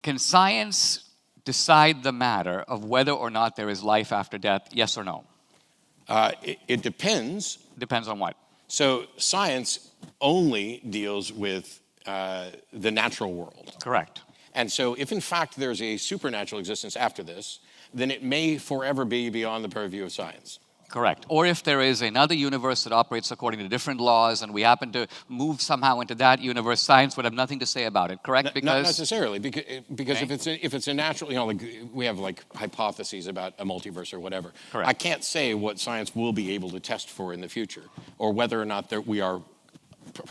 Can science decide the matter of whether or not there is life after death, yes or no? It depends. Depends on what? So science only deals with the natural world. Correct. And so if in fact there's a supernatural existence after this, then it may forever be beyond the purview of science. Correct. Or if there is another universe that operates according to different laws and we happen to move somehow into that universe, science would have nothing to say about it, correct? Not necessarily, because Okay. if it's a natural, like we have like hypotheses about a multiverse or whatever. Correct. I can't say what science will be able to test for in the future, or whether or not that we are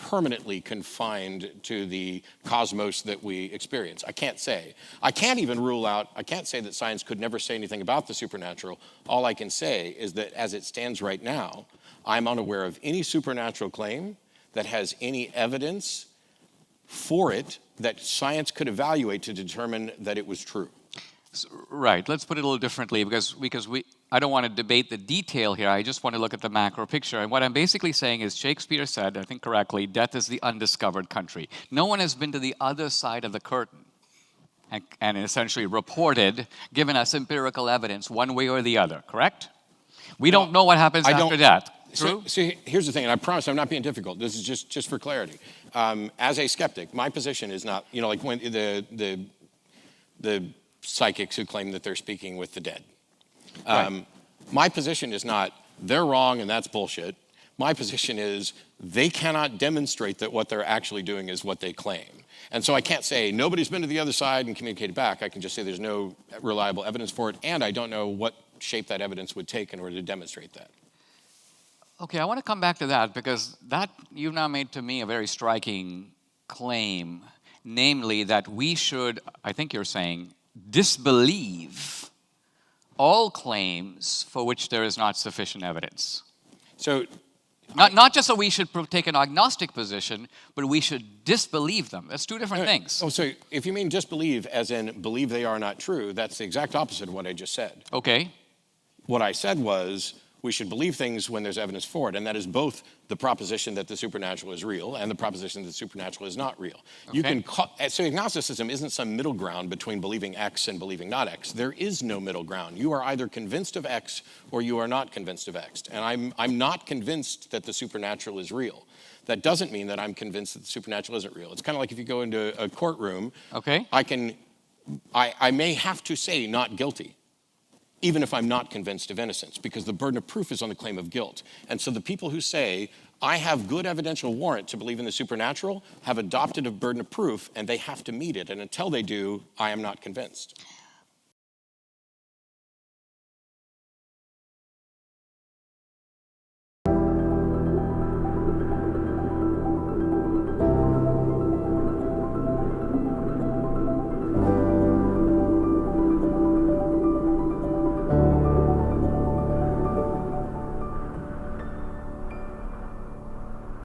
permanently confined to the cosmos that we experience. I can't say. I can't even rule out, I can't say that science could never say anything about the supernatural. All I can say is that as it stands right now, I'm unaware of any supernatural claim that has any evidence for it that science could evaluate to determine that it was true. Right. Let's put it a little differently because I don't want to debate the detail here. I just want to look at the macro picture. And what I'm basically saying is Shakespeare said, I think correctly, death is the undiscovered country. No one has been to the other side of the curtain and essentially reported, given us empirical evidence one way or the other, correct? We don't know what happens after death. True? So here's the thing, and I promise I'm not being difficult. This is just for clarity. As a skeptic, my position is not, like when the psychics who claim that they're speaking with the dead. Right. My position is not, they're wrong and that's bullshit. My position is, they cannot demonstrate that what they're actually doing is what they claim. And so I can't say, nobody's been to the other side and communicated back. I can just say there's no reliable evidence for it, and I don't know what shape that evidence would take in order to demonstrate that. Okay, I want to come back to that because that you've now made to me a very striking claim, namely that we should, I think you're saying, disbelieve all claims for which there is not sufficient evidence. So, not just that we should take an agnostic position, but we should disbelieve them. That's two different things. Oh, so if you mean disbelieve as in believe they are not true, that's the exact opposite of what I just said. Okay. What I said was we should believe things when there's evidence for it, and that is both the proposition that the supernatural is real and the proposition that the supernatural is not real. Okay. So agnosticism isn't some middle ground between believing X and believing not X. There is no middle ground. You are either convinced of X or you are not convinced of X. And I'm not convinced that the supernatural is real. That doesn't mean that I'm convinced that the supernatural isn't real. It's kind of like if you go into a courtroom, Okay. I may have to say not guilty, even if I'm not convinced of innocence, because the burden of proof is on the claim of guilt. And so the people who say, I have good evidential warrant to believe in the supernatural, have adopted a burden of proof, and they have to meet it. And until they do, I am not convinced.